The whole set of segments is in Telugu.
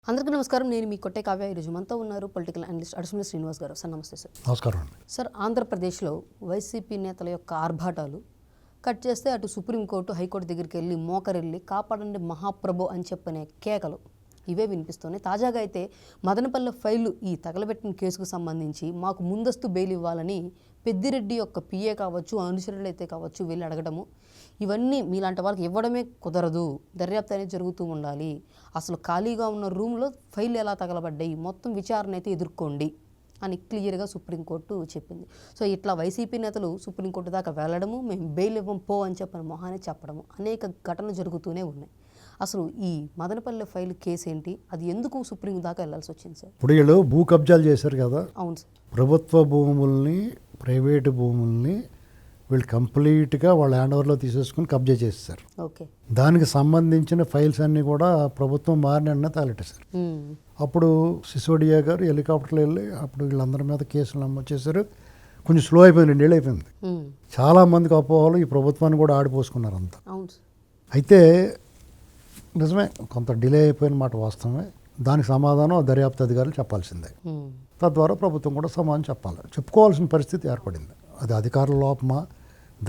అందరికీ నమస్కారం. నేను మీ కొట్టే కావ్య. ఈరోజు మనతో ఉన్నారు పొలిటికల్ అనలిస్ట్ అడుసుమల్లి శ్రీనివాస్ గారు. సార్ నమస్తే సార్. నమస్కారం అండి. సార్, ఆంధ్రప్రదేశ్లో వైసీపీ నేతల యొక్క ఆర్భాటాలు కట్ చేస్తే అటు సుప్రీంకోర్టు హైకోర్టు దగ్గరికి వెళ్ళి మోకరెళ్ళి కాపాడండి మహాప్రభు అని చెప్పనే కేకలు ఇవే వినిపిస్తున్నాయి. తాజాగా అయితే మదనపల్లె ఫైలు ఈ తగలబెట్టిన కేసుకు సంబంధించి మాకు ముందస్తు బెయిల్ ఇవ్వాలని పెద్దిరెడ్డి యొక్క పిఏ కావచ్చు, అనుచరులు అయితే కావచ్చు వెళ్ళి అడగడము, ఇవన్నీ మీలాంటి వాళ్ళకి ఇవ్వడమే కుదరదు, దర్యాప్తు అనేది జరుగుతూ ఉండాలి, అసలు ఖాళీగా ఉన్న రూమ్లో ఫైల్ ఎలా తగలబడ్డాయి, మొత్తం విచారణ అయితే ఎదుర్కోండి అని క్లియర్గా సుప్రీంకోర్టు చెప్పింది. సో ఇట్లా వైసీపీ నేతలు సుప్రీంకోర్టు దాకా వెళ్ళడము, మేము బెయిల్ ఇవ్వం పో అని చెప్పిన మొహానే చెప్పడము, అనేక ఘటనలు జరుగుతూనే ఉన్నాయి. అసలు ఈ మదనపల్లె ఫైల్ కేసు ఏంటి, అది ఎందుకు సుప్రీం దాకా వెళ్ళాల్సి వచ్చింది సార్? ఇప్పుడు వీళ్ళు భూ కబ్జాలు చేశారు కదా. అవును సార్. ప్రభుత్వ భూముల్ని, ప్రైవేటు భూముల్ని వీళ్ళు కంప్లీట్గా వాళ్ళ హ్యాండ్ ఓవర్లో తీసేసుకుని కబ్జా చేస్తారు. ఓకే. దానికి సంబంధించిన ఫైల్స్ అన్నీ కూడా ప్రభుత్వం మారిన తగలెట్టేశారు. అప్పుడు సిసోడియా గారు హెలికాప్టర్లో వెళ్ళి అప్పుడు వీళ్ళందరి మీద కేసులు నమోదు చేశారు. కొంచెం స్లో అయిపోయింది, 2 ఏళ్ళు అయిపోయింది. చాలా మందికి అపోహలు ఈ ప్రభుత్వాన్ని కూడా ఆడిపోసుకున్నారు అంతా. అయితే నిజమే, కొంత డిలే అయిపోయిన మాట వాస్తవమే. దానికి సమాధానం దర్యాప్తు అధికారులు చెప్పాల్సిందే. తద్వారా ప్రభుత్వం కూడా సమాధానం చెప్పాలి, చెప్పుకోవాల్సిన పరిస్థితి ఏర్పడింది. అది అధికారుల లోపమా,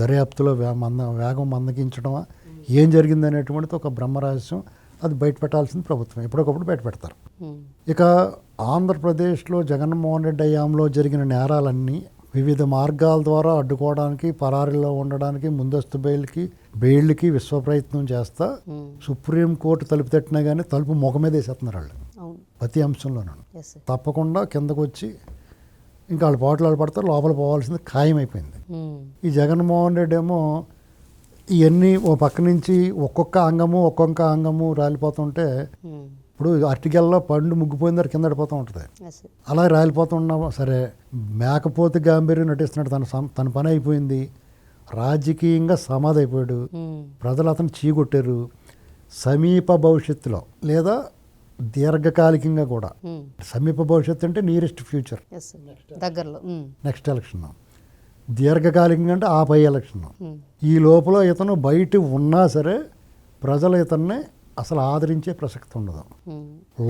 దర్యాప్తులో వేగం మందగించడమా, ఏం జరిగింది అనేటువంటిది ఒక బ్రహ్మరహస్యం. అది బయట పెట్టాల్సింది ప్రభుత్వం, ఎప్పటికప్పుడు బయట పెడతారు. ఇక ఆంధ్రప్రదేశ్లో జగన్మోహన్ రెడ్డి హయాంలో జరిగిన నేరాలన్నీ వివిధ మార్గాల ద్వారా అడ్డుకోవడానికి, పరారీలో ఉండడానికి, ముందస్తు బెయిల్కి విశ్వ ప్రయత్నం చేస్తా సుప్రీంకోర్టు తలుపు తట్టినా కానీ తలుపు ముఖం మీద వేసేస్తున్నారు వాళ్ళు ప్రతి అంశంలోనూ. తప్పకుండా కిందకు వచ్చి ఇంకా వాళ్ళ పాటలు పడతారు, లోపల పోవాల్సింది ఖాయమైపోయింది. ఈ జగన్మోహన్ రెడ్డి ఏమో ఇవన్నీ ఓ పక్క నుంచి ఒక్కొక్క అంగము రాలిపోతుంటే, ఇప్పుడు అరటిగెల్లో పండు ముగ్గిపోయిందారు కింద పడిపోతూ ఉంటుంది, అలా రాలిపోతున్నా సరే మేకపోతే గాంభీర్యం నటిస్తున్నాడు. తన పని అయిపోయింది, రాజకీయంగా సమాధి అయిపోయాడు, ప్రజలు అతను చీకొట్టారు. సమీప భవిష్యత్తులో లేదా దీర్ఘకాలికంగా కూడా, సమీప భవిష్యత్తు అంటే నియరెస్ట్ ఫ్యూచర్, దగ్గరలో నెక్స్ట్ ఎలక్షన్, దీర్ఘకాలికంగా అంటే ఆ పై ఎలక్షన్, ఈ లోపల ఇతను బయట ఉన్నా సరే ప్రజలు ఇతన్ని అసలు ఆదరించే ప్రసక్తి ఉండదు.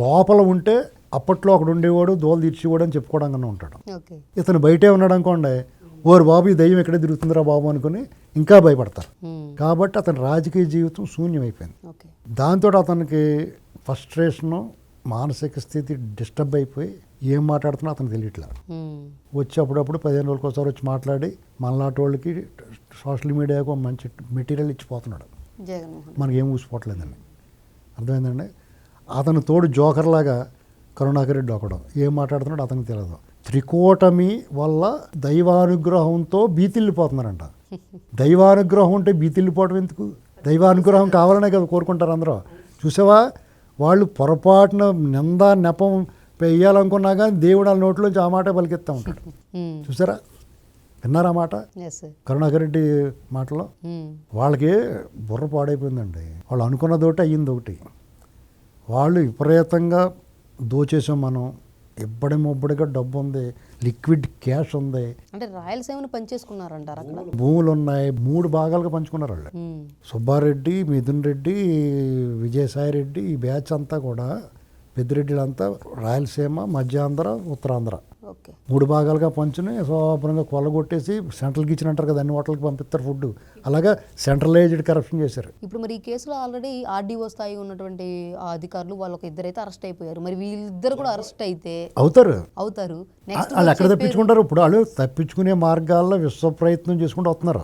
లోపల ఉంటే అప్పట్లో ఒకడు ఉండేవాడు, దోలు తీర్చేవాడు అని చెప్పుకోవడంగానే ఉంటాడు. ఇతను బయటే ఉన్నాడు అనుకోండి, ఓరు బాబు ఈ దయ్యం ఎక్కడే తిరుగుతుందిరా బాబు అనుకుని ఇంకా భయపడతారు. కాబట్టి అతని రాజకీయ జీవితం శూన్యమైపోయింది. దాంతో అతనికి ఫ్రస్ట్రేషను, మానసిక స్థితి డిస్టర్బ్ అయిపోయి ఏం మాట్లాడుతున్నా అతను తెలియట్లేదు. వచ్చి అప్పుడప్పుడు 15 రోజులకి ఒకసారి వచ్చి మాట్లాడి మనలాంటి వాళ్ళకి సోషల్ మీడియాకు మంచి మెటీరియల్ ఇచ్చిపోతున్నాడు. మనకేం ఊసిపోవట్లేదండి, అర్థమైందండి. అతను తోడు జోకర్లాగా కరుణాకర్ రెడ్డి ఒకడు ఏం మాట్లాడుతున్నాడు అతనికి తెలియదు. త్రికోటమి వల్ల దైవానుగ్రహంతో బీతిల్లిపోతున్నారంట. దైవానుగ్రహం ఉంటే బీతిల్లిపోవడం ఎందుకు? దైవానుగ్రహం కావాలనే కదా కోరుకుంటారు అందరూ. చూసావా, వాళ్ళు పొరపాటున నింద నెపం వేయాలనుకున్నా కానీ దేవుడు వాళ్ళ నోట్లోంచి ఆ మాట పలికెత్తా ఉంటాడు. చూసారా, విన్నారా మాట కరుణాకర్ రెడ్డి మాటలో? వాళ్ళకి బుర్ర పాడైపోయిందండి. వాళ్ళు అనుకున్నది ఒకటి, అయ్యింది ఒకటి. వాళ్ళు విపరీతంగా దోచేసాం మనం, ఇబ్బడి ముబ్బడిగా డబ్బు ఉంది, లిక్విడ్ క్యాష్ ఉంది, అంటే రాయలసీమను పంచేసుకున్నారంటారు. అక్కడ భూములు ఉన్నాయి, 3 భాగాలుగా పంచుకున్నారు వాళ్ళు. సుబ్బారెడ్డి, మిథున్ రెడ్డి, విజయసాయి రెడ్డి, ఈ బ్యాచ్ అంతా కూడా పెద్దిరెడ్డిలంతా రాయలసీమ, మధ్యాంధ్ర, ఉత్తరాంధ్ర 3 భాగాలుగా పంచుని శోభనంగా కొల్లగొట్టేసి సెంట్రల్కి ఇచ్చిన అంటారు కదా, అన్ని హోటల్కి పంపిస్తారు ఫుడ్, అలాగా సెంట్రలైజ్డ్ కరప్షన్ చేశారు. ఇప్పుడు మరి ఈ కేసులో ఆల్రెడీ ఆర్డీఓ స్థాయి ఉన్నటువంటి అధికారులు వాళ్ళకి ఇద్దరైతే అరెస్ట్ అయిపోయారు. మరి వీళ్ళిద్దరు కూడా అరెస్ట్ అయితే అవుతారు. వాళ్ళు ఎక్కడ తప్పించుకుంటారు? ఇప్పుడు వాళ్ళు తప్పించుకునే మార్గాల్లో విశ్వ ప్రయత్నం చేసుకుంటూ వస్తున్నారు.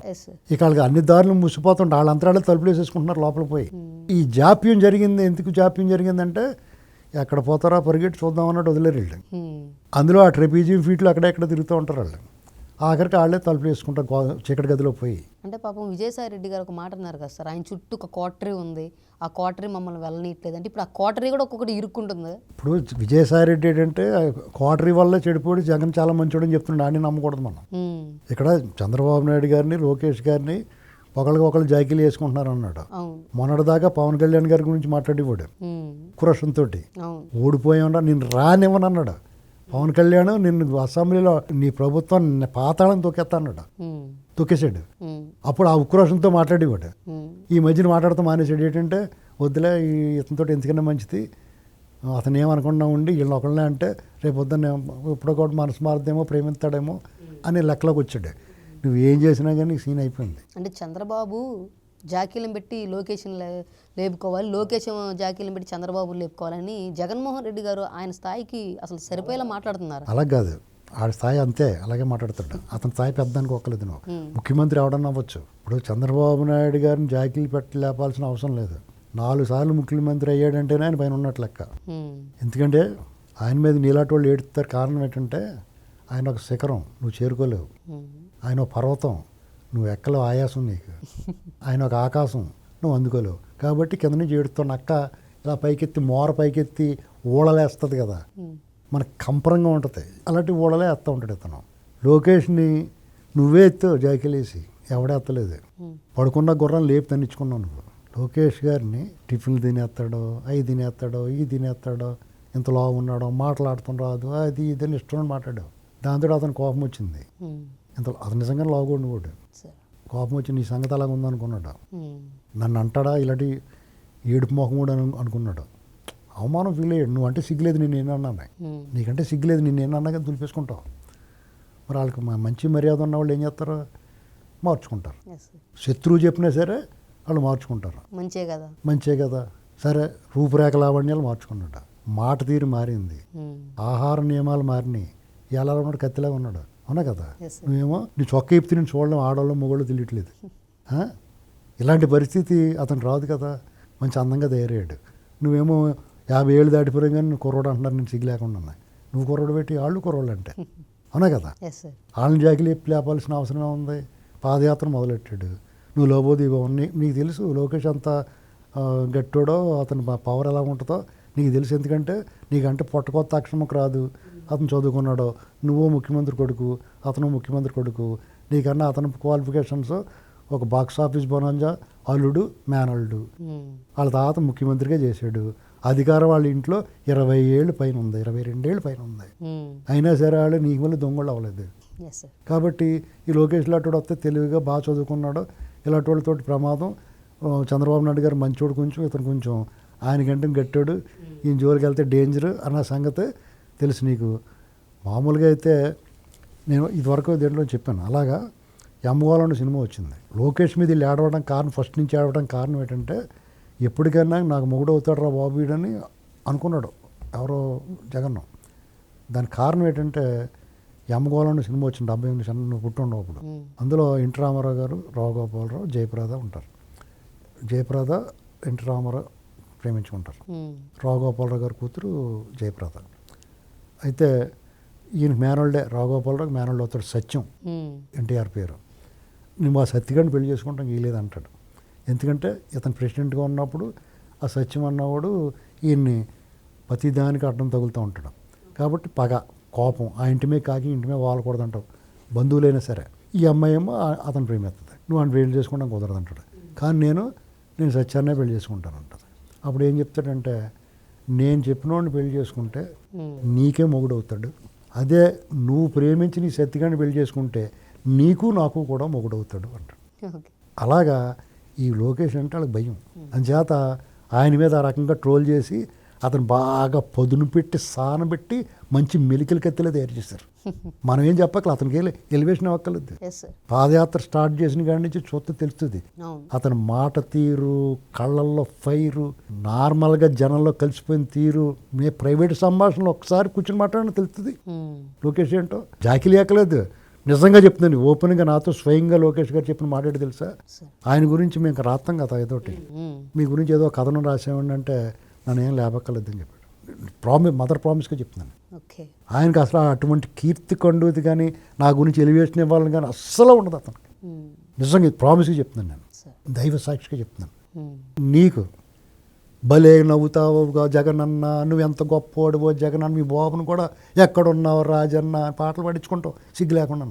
ఇక వాళ్ళకి అన్ని దారులు మూసిపోతుంటే వాళ్ళంతరాలు తలుపులు వేసేసుకుంటున్నారు లోపల పోయి. ఈ జాప్యం జరిగింది. ఎందుకు జాప్యం జరిగిందంటే ఎక్కడ పోతారా పరిగెట్టి చూద్దాం అన్నట్టు వదిలేరు వీళ్ళు. అందులో ఆ ట్రెపీజియం ఫీట్లు అక్కడెక్కడ తిరుగుతూ ఉంటారు వాళ్ళు. ఆఖరికి వాళ్ళే తలుపులు వేసుకుంటారు చీకటి గదిలో పోయి. అంటే పాపం విజయసాయి రెడ్డి గారు ఒక మాట అన్నారు కదా సార్, ఆయన చుట్టూ ఒక కోటరీ ఉంది, ఆ కోటరీ మమ్మల్ని వెళ్ళనీయట్లేదు అంటే ఇప్పుడు ఆ కోటరీ కూడా ఒక్కొక్కటి ఇరుక్కుంటుంది. ఇప్పుడు విజయసాయి రెడ్డి ఏంటంటే కోటరీ వల్లే చెడిపోయి జగన్ చాలా మంచోడు అని చెప్తున్నాడు. ఆయన నమ్మకూడదు మనం. ఇక్కడ చంద్రబాబు నాయుడు గారిని, లోకేష్ గారిని ఒకళ్ళు జాకీలు వేసుకుంటున్నారు అన్నాడు. మొన్నటిదాకా పవన్ కళ్యాణ్ గారి గురించి మాట్లాడేవాడు క్రోషంతో, ఓడిపోయాడా నేను రానివ్వను అన్నాడు. పవన్ కళ్యాణ్ నిన్ను అసెంబ్లీలో నీ ప్రభుత్వం పాతాళం తొక్కేస్తా అన్నాడు, తొక్కేసాడు. అప్పుడు ఆ ఉక్రోషంతో మాట్లాడేవాడు. ఈ మధ్యన మాట్లాడుతూ మానేసాడు. ఏంటంటే వద్దులే, ఇతనితో ఎందుకన్నా మంచిది, అతను ఏమనకుండా ఉండి వీళ్ళు ఒకళ్ళనే అంటే రేపు పొద్దున్న ఇప్పుడు కూడా మనసు మారుదేమో ప్రేమిస్తాడేమో అనే లెక్కలోకి వచ్చాడు. నువ్వు ఏం చేసినా కానీ సీన్ అయిపోయింది. అంటే చంద్రబాబు జాకీలను పెట్టి లోకేషన్ లేపుకోవాలి, లోకేషన్ జాకీలను పెట్టి చంద్రబాబు లేపుకోవాలని జగన్మోహన్ రెడ్డి గారు ఆయన స్థాయికి అసలు సరిపోయేలా మాట్లాడుతున్నారు. అలా కాదు, ఆడి స్థాయి అంతే, అలాగే మాట్లాడుతాడు. అతని స్థాయి పెద్దానికి ఒక్కలేదు. నువ్వు ముఖ్యమంత్రి ఎవడన్నా అవ్వచ్చు. ఇప్పుడు చంద్రబాబు నాయుడు గారిని జాకీలు పెట్టి లేపాల్సిన అవసరం లేదు. 4 సార్లు ముఖ్యమంత్రి అయ్యాడంటేనే ఆయన పైన ఉన్నట్లు లెక్క. ఎందుకంటే ఆయన మీద నీలాంటి వాళ్ళు ఏడుస్తారు. కారణం ఏంటంటే ఆయన ఒక శిఖరం, నువ్వు చేరుకోలేవు. ఆయన ఒక పర్వతం, నువ్వు ఎక్కలేవు, ఆయాసం నీకు. ఆయన ఒక ఆకాశం, నువ్వు అందుకోలేవు. కాబట్టి కింద నుంచి ఏడుతున్న అక్క ఇలా పైకెత్తి మోర పైకెత్తి ఊడలేస్తుంది కదా, మనకు కంపరంగా ఉంటుంది. అలాంటి ఊడలే ఎత్తా ఉంటాడు ఇతను. లోకేష్ని నువ్వే ఎత్తావు జాకీలేసి, ఎవడే ఎత్తలేదు. పడుకున్న గుర్రం లేపి తన్నించుకున్నావు నువ్వు. లోకేష్ గారిని టిఫిన్లు తినేస్తాడో, అవి తినేస్తాడో, ఇవి తినేస్తాడో, ఇంత లావు ఉన్నాడో, మాట్లాడుతున్న రాదు, అది ఇదని ఇష్టం మాట్లాడావు. దాంతో అతను కోపం వచ్చింది. అతను నిజంగా లావుగోండి కూడా కోపం వచ్చి నీ సంగతి అలాగ ఉందనుకున్నాడు. నన్ను అంటాడా ఇలాంటి ఏడుపు మొహం కూడా అనుకున్నాడు. అవమానం ఫీల్ అయ్యాడు. నువ్వు అంటే సిగ్గులేదు నేనేనన్నా, నీకంటే సిగ్గులేదు నేనేనన్నా కానీ తులిపేసుకుంటావు. మరి వాళ్ళకి మంచి మర్యాద ఉన్న వాళ్ళు ఏం చేస్తారు, మార్చుకుంటారు. శత్రువు చెప్పినా సరే వాళ్ళు మార్చుకుంటారు. మంచే కదా సరే. రూపురేఖ లావణ్యాలు మార్చుకున్నాడు. మాట తీరు మారింది, ఆహార నియమాలు మారినాయి. ఎలా ఉన్నాడు, కత్తిలాగా ఉన్నాడు. అవునా కదా? నువ్వేమో నీ చొక్క ఇప్పి నేను చూడడం, ఆడవాళ్ళు మొగోళ్ళు తెలియట్లేదు. ఇలాంటి పరిస్థితి అతను రాదు కదా. మంచి అందంగా తయారయ్యాడు. నువ్వేమో 50 ఏళ్ళు దాటిపోయాం కానీ నువ్వు కుర్రోడు అంటున్నారు. నేను సిగ్గు లేకుండా ఉన్నాయి. నువ్వు కుర్రోడు పెట్టి వాళ్ళు కుర్రోళ్ళు అంటే, అవునా కదా? వాళ్ళని జాకిలు లేపాల్సిన అవసరమే ఉంది. పాదయాత్ర మొదలెట్టాడు. నువ్వు లోబోదీగో నీకు తెలుసు. లోకేష్ అంత గట్టోడో, అతని పవర్ ఎలా ఉంటుందో నీకు తెలుసు. ఎందుకంటే నీకంటే పొట్టకొత్త అక్షరముకు రాదు. అతను చదువుకున్నాడో, నువ్వు ముఖ్యమంత్రి కొడుకు, అతను ముఖ్యమంత్రి కొడుకు. నీకన్నా అతని క్వాలిఫికేషన్స్ ఒక బాక్స్ ఆఫీస్ బొనంజా, అల్లుడు, మేనల్లుడు. వాళ్ళ తాత ముఖ్యమంత్రిగా చేశాడు. అధికారం వాళ్ళ ఇంట్లో 20 ఏళ్ళు పైన ఉంది, 22 ఏళ్ళు పైన ఉంది. అయినా సరే వాళ్ళు నీకు మళ్ళీ దొంగళ్ళు అవ్వలేదు. కాబట్టి ఈ లోకేష్ ఇలాంటి వస్తే తెలివిగా బాగా చదువుకున్నాడు. ఇలాంటి వాళ్ళతో ప్రమాదం. చంద్రబాబు నాయుడు గారు మంచోడు కొంచెం, ఇతను కొంచెం ఆయనకంటే గట్టాడు. ఈయన జోలికి వెళ్తే డేంజర్ అన్న సంగతి తెలుసు నీకు. మామూలుగా అయితే నేను ఇదివరకు దేంట్లో చెప్పాను. అలాగా ఎమ్మగోళం సినిమా వచ్చింది. లోకేష్ మీద వీళ్ళు ఏడవడం కారణం, ఫస్ట్ నుంచి ఏడవడం కారణం ఏంటంటే ఎప్పటికైనా నాకు మొగుడు అవుతాడు రా బాబు వీడని అనుకున్నాడు ఎవరో జగన్. దానికి కారణం ఏంటంటే ఎమ్మగోళం సినిమా వచ్చింది 78 నువ్వు పుట్టుండవు అప్పుడు. అందులో ఎన్టీ రామారావు గారు, రావుగోపాలరావు, జయప్రద ఉంటారు. జయప్రద ఎన్టీ రామారావు ప్రేమించుకుంటారు. రావుగోపాలరావు గారి కూతురు జయప్రద. అయితే ఈయన మేనల్డే, రావుగోపాలరావు మేనల్డ్ అవుతాడు సత్యం, ఎన్టీఆర్ పేరు. నేను మా సత్యగారిని పెళ్లి చేసుకుంటాం గీలేదు అంటాడు. ఎందుకంటే ఇతను ప్రెసిడెంట్గా ఉన్నప్పుడు ఆ సత్యం అన్నవాడు ఈయన్ని ప్రతి దానికి అడ్డం తగులుతూ ఉంటాడు. కాబట్టి పగ, కోపం, ఆ ఇంటిమే కాకి ఇంటిమే వాలకూడదు అంటావు. బంధువులైనా సరే. ఈ అమ్మాయి ఏమో అతను ప్రేమిస్తుంది. నువ్వు ఆయన పెళ్లి చేసుకుంటాం కుదరదు అంటాడు. కానీ నేను సత్యాన్నే పెళ్లి చేసుకుంటాను అంటుంది. అప్పుడు ఏం చెప్తాడంటే, నేను చెప్పినోడిని పెళ్లి చేసుకుంటే నీకే మొగుడు అవుతాడు. అదే నువ్వు ప్రేమించి నీ సత్యగాన్ని పెళ్లి చేసుకుంటే నీకు నాకు కూడా మొగుడు అవుతాడు అంటాడు. అలాగా ఈ లోకేష్ అంటే వాళ్ళకి భయం. అందుచేత ఆయన మీద ఆ రకంగా ట్రోల్ చేసి అతను బాగా పదును పెట్టి సానబెట్టి మంచి మెలికల కత్తిలో తయారు చేశారు. మనం ఏం చెప్పక్కల, అతనికి ఎలివేషన్ అవ్వక్కర్లేదు. పాదయాత్ర స్టార్ట్ చేసిన కాడి నుంచి చూస్తే తెలుస్తుంది. అతని మాట తీరు, కళ్ళల్లో ఫైరు, నార్మల్గా జనంలో కలిసిపోయిన తీరు, మీ ప్రైవేట్ సంభాషణలో ఒకసారి కూర్చొని మాట్లాడినా తెలుస్తుంది లోకేష్ ఏంటో. జాకిలి ఎక్కలేదు. నిజంగా చెప్తున్నాను, ఓపెన్గా నాతో స్వయంగా లోకేష్ గారు చెప్పిన మాట్లాడి తెలుసా, ఆయన గురించి మేము రాస్తాం కదా ఏదోటి, మీ గురించి ఏదో కథనం రాసేవాడిని అంటే నన్ను ఏం లేపక్కర్లేదని చెప్పాడు. మదర్ ప్రామిస్గా చెప్తున్నాను. ఆయనకి అసలు అటువంటి కీర్తి కండుది కానీ నా గురించి ఎలివేషన్ ఇవ్వాలని కానీ అస్సలు ఉండదు అతనికి. నిజంగా ప్రామిస్గా చెప్తున్నాను, నేను దైవ సాక్షిగా చెప్తున్నాను. నీకు భలే నవ్వుతావుగా జగనన్న, నువ్వు ఎంత గొప్పవాడువో జగనన్న, మీ బాబును కూడా ఎక్కడున్నావు రాజన్న పాటలు పాడించుకుంటావు సిగ్గు లేకుండా.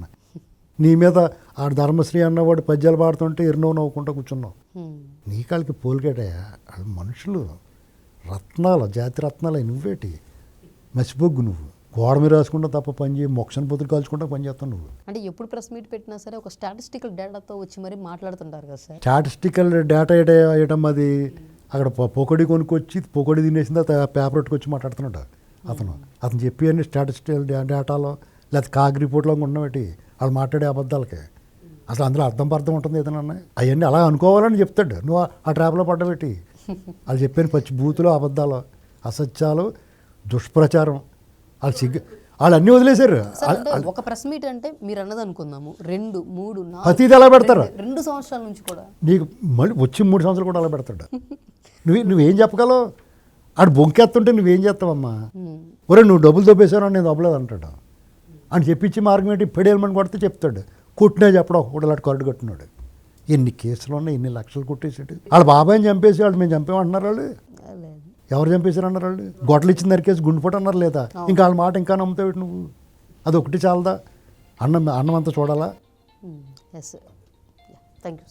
నీ మీద ఆ ధర్మశ్రీ అన్నవాడు పద్యాలు పాడుతుంటే ఎన్నో నవ్వుకుంటూ కూర్చున్నావు. నీ కాళ్ళకి పోలికేటయా, వాళ్ళు మనుషులు, రత్నాలు, జాతి రత్నాలు. నువ్వేటి మసిబొగ్గు, నువ్వు గోడ మీద రాసుకుంటా తప్ప పని చేయి, మోక్షణ పొద్దులు కాల్చుకుంటా పని చేస్తావు నువ్వు. అంటే ఎప్పుడు ప్రెస్ మీట్ పెట్టినా సరే ఒక స్టాటిస్టికల్ డేటాతో వచ్చి మరి మాట్లాడుతుంటారు కదా సార్. స్టాటిస్టికల్ డేటా వేయటం అది అక్కడ పొకడి కొనుక్కొచ్చి పొకడి తినేసిన తర్వాత పేపర్ పెట్టుకొచ్చి మాట్లాడుతున్నాడు అతను చెప్పి అన్ని స్టాటిస్టికల్ డేటాలో లేకపోతే కాగ్ రిపోర్ట్లో ఉన్నవాటి వాళ్ళు మాట్లాడే అబద్ధాలకి అసలు అందులో అర్థం ఉంటుంది ఏదైనా అవన్నీ అలా అనుకోవాలని చెప్తాడు. నువ్వు ఆ ట్రాప్లో పడ్డబెట్టి వాళ్ళు చెప్పిన పచ్చి బూతులు అబద్ధాలు అసత్యాలు దుష్ప్రచారం వాళ్ళు అన్నీ వదిలేశారు. సార్, అంటే ఒక ప్రెస్ మీట్ అంటే మీరు అన్నది అనుకుందాము 2, 3, 4 ప్రతిదీ అలా పెడతారు. 2 సంవత్సరాల నుంచి కూడా నీకు మళ్ళీ వచ్చి 3 సంవత్సరాలు కూడా అలా పెడతాడు. నువ్వేం చెప్పగలవు? ఆడు బొంకెత్తుంటే నువ్వేం చేస్తావమ్మా? ఒరే నువ్వు డబ్బులు దొబ్బేశావు నేను దొబ్బలేదు అంటాడు. అని చెప్పించి మార్గం ఏంటి పెడేయమని కొడితే చెప్తాడు. కొట్టినా చెప్పడం ఒకటి అలాంటి కరడు కట్టినాడు. ఎన్ని కేసులు ఉన్నాయి, ఎన్ని లక్షలు కొట్టేసాడు. వాళ్ళ బాబాయిని చంపేసి వాళ్ళు మేము చంపేమంటున్నారు. వాళ్ళు లేదు. ఎవరు చంపేశారు అన్నారు? వాళ్ళు గొడ్డలు ఇచ్చిన నరికేసి గుండెపోటు అన్నారు లేదా? ఇంకా వాళ్ళ మాట ఇంకా నమ్ముతావు నువ్వు? అది ఒకటి చాలదా? అన్నం అంతా చూడాలా? Yes, thank you.